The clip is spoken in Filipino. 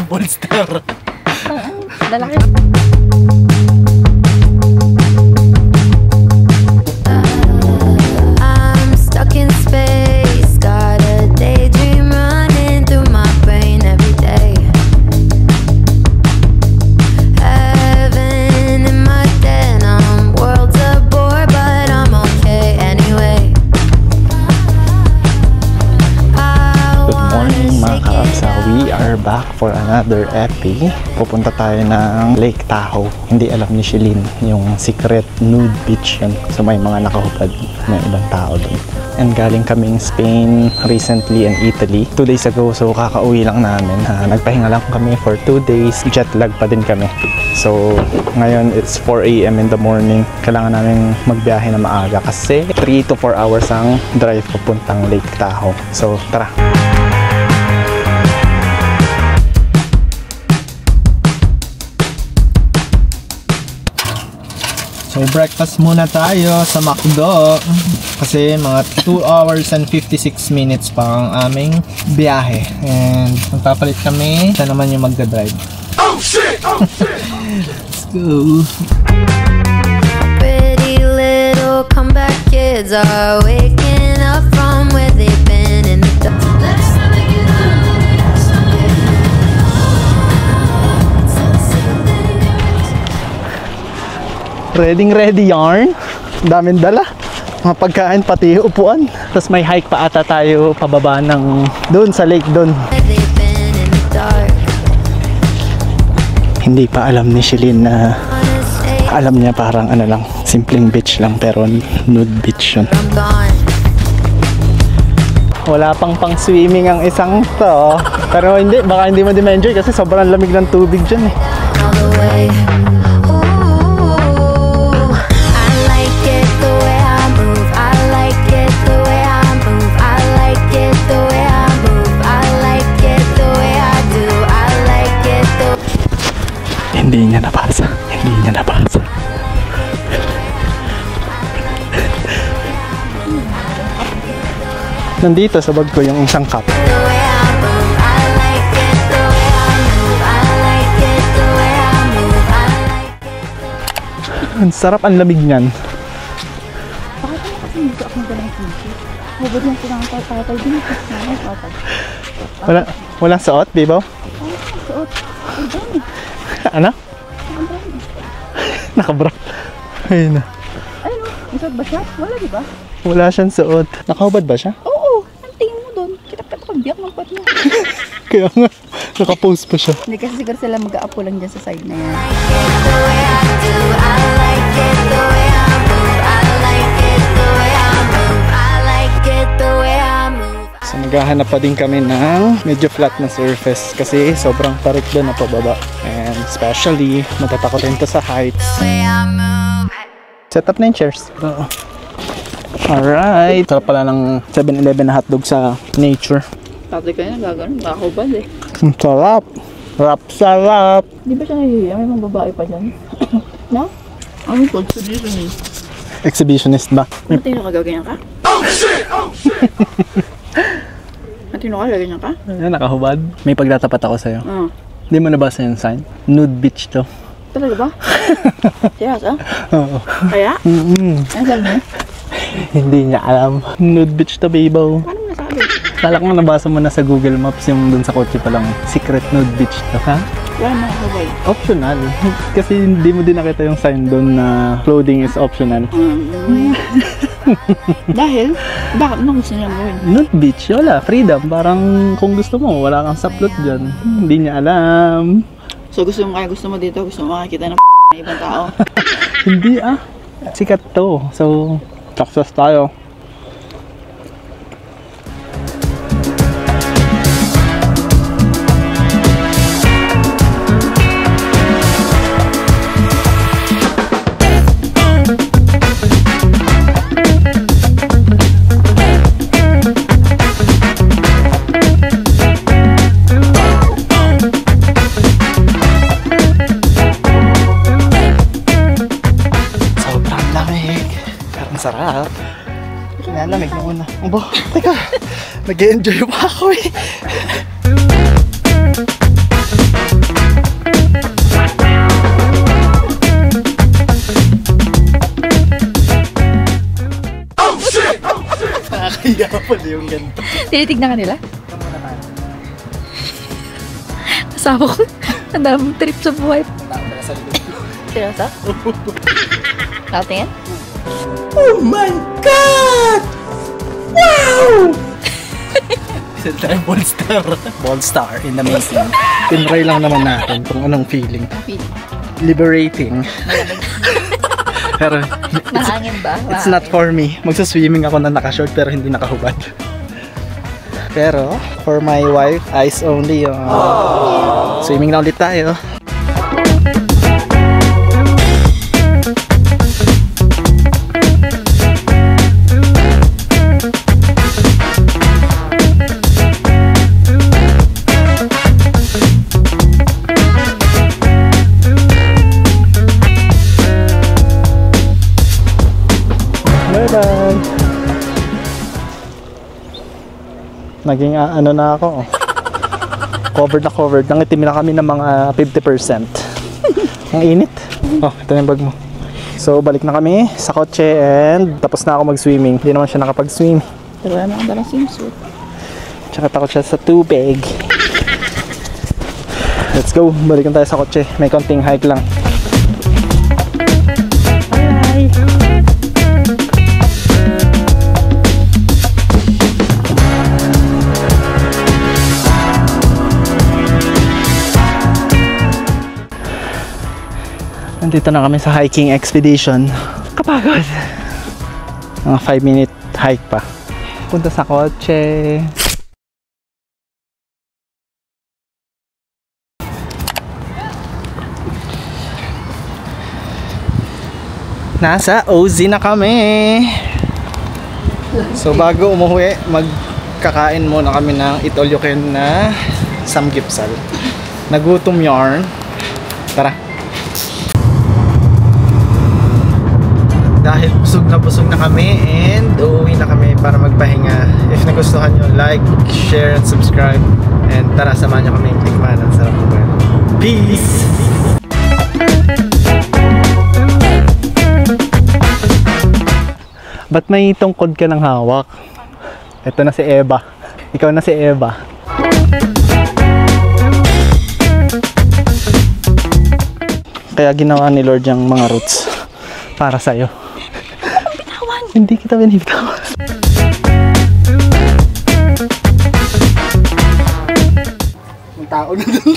Bolster. Lalaki. I'm stuck in space. Got a daydream running through my brain every day. Heaven in my denim. World's a bore, but I'm okay anyway. Good morning mga kaapsa. We are back for another epi. Pupunta tayo ng Lake Tahoe. Hindi alam ni Shelin yung secret nude beach yan. So may mga nakahubad na ibang tao doon. And galing kaming Spain recently and Italy 2 days ago. So kakauwi lang namin. Nagpahinga lang kami for 2 days. Jet lag pa din kami. So ngayon it's 4 AM in the morning. Kailangan namin magbiyahe na maaga kasi 3 to 4 hours ang drive papuntang Lake Tahoe. So tara! So breakfast muna tayo sa McDo kasi mga 2 hours and 56 minutes pa ang aming biyahe and magpapalit kami. Siya naman yung magdadrive. Oh shit! Oh shit! Let's go! Pretty little comeback kids are waking up from where they've been in the dark. Ready yarn. Daming dala. Mga pagkain pati upuan. Tapos may hike pa ata tayo pababa ng doon sa lake doon. Hindi pa alam ni Shelin na alam niya parang ano lang, simpleng beach lang pero nude beach yun. Wala pang swimming ang isang to. Pero hindi, baka hindi mo din ma-enjoy kasi sobrang lamig ng tubig dyan eh. Hindi niya nabasa. Hindi niya nabasa. Nandito sa bag ko yung isang cup. Ang sarap, ang lamig niyan. Bakit mo kasi hindi ako magalang t-shirt? Hubad yung pinangkatapal din yung pinangkatapal. Walang suot, Bibo? Walang suot. Urban eh. Ano? Nakabra. Ayun na. Ayun o, may suot ba siya? Wala diba? Wala siyang suot. Nakahubad ba siya? Oo, ang tingin mo doon. Kita-kita kang biyak ng pat mo. Kaya nga, nakapost pa siya. Hindi kasi siguro sila mag-a-apo lang dyan sa side na yan. So maghahanap pa din kami ng medyo flat na surface kasi sobrang tarik doon na pababa. And especially, matatakotin to sa heights. Set up na yung chairs. Alright. Sarap pala ng 7-Eleven na hotdog sa nature. Tatay kayo na gagawin, nakakubad eh. Sarap. Sarap. Di ba siya nahihiya? May mga babae pa dyan. No? Ano yung exhibitionist? Exhibitionist ba? Matino ka gaganyan ka? Oh shit! Oh shit! Matino ka gaganyan ka? Ayan, nakahubad. May pagtatapat ako sa'yo. Hindi mo nabasa yung sign? Nude beach to. Talaga ba? Seryoso? Oo. Kaya? Ano sabi mo? Hindi niya alam. Nude beach to, Bibo. Paano mo nasabi? Kala ko nabasa mo na sa Google Maps yung dun sa kotse pa lang. Secret nude beach to, ha? Wala na nakakabay. Optional. Kasi hindi mo din nakita yung sign dun na clothing is optional. Dahil? Bakit? Ano gusto nilang gawin? Nude beach, wala. Freedom. Parang kung gusto mo, wala kang saplot dyan. Hindi niya alam. So gusto mo dito, gusto mo makakita ng ibang tao? Hindi ah. Sikat to. So, success tayo. Sarap. Nalamig na una. Aba, teka. Nag-e-enjoy pa ako eh. ganito. Tinitignan ka nila? Kasama ko. Ang daming trip sa buhay. Seryoso? Nakatingin? Oh my God! Wow! Isa tayo Ball star in the making. Tinry lang naman natin kung anong feeling. Feeling. Liberating. Pero Mahangin ba? it's not for me. Magsa-swimming ako na naka-short pero hindi nakahubad. Pero for my wife, eyes only yung swimming na ulit tayo. Bye-bye! Naging ano na ako. Covered na covered. Nangitim na kami ng mga 50%. Ang init. Oh, ito na yung bag mo. So, balik na kami sa kotse and tapos na ako mag-swimming. Hindi naman siya nakapag-swim. Pero wala naman dalang swimsuit. Tsaka takot siya sa tubig. Let's go. Balikan tayo sa kotse. May konting hike lang. Nandito na kami sa hiking expedition. Kapagod. Mga 5-minute hike pa. Punta sa kotse. Nasa OZ na kami. So bago umuwi, magkakain muna kami ng itolyukin na samgipsal. Nagutom yarn. Tara. Dahil busog na kami and uuwi na kami para magpahinga. If nagustuhan nyo, like, share, and subscribe. And tara, samahan nyo kami tikman. Ang sarap naman. Peace! Ba't may tungkod ka ng hawak? Ito na si Eva. Ikaw na si Eva. Kaya ginawa ni Lord yung mga roots para sa'yo. Hindi kita binibitawan. Ang tao na dun.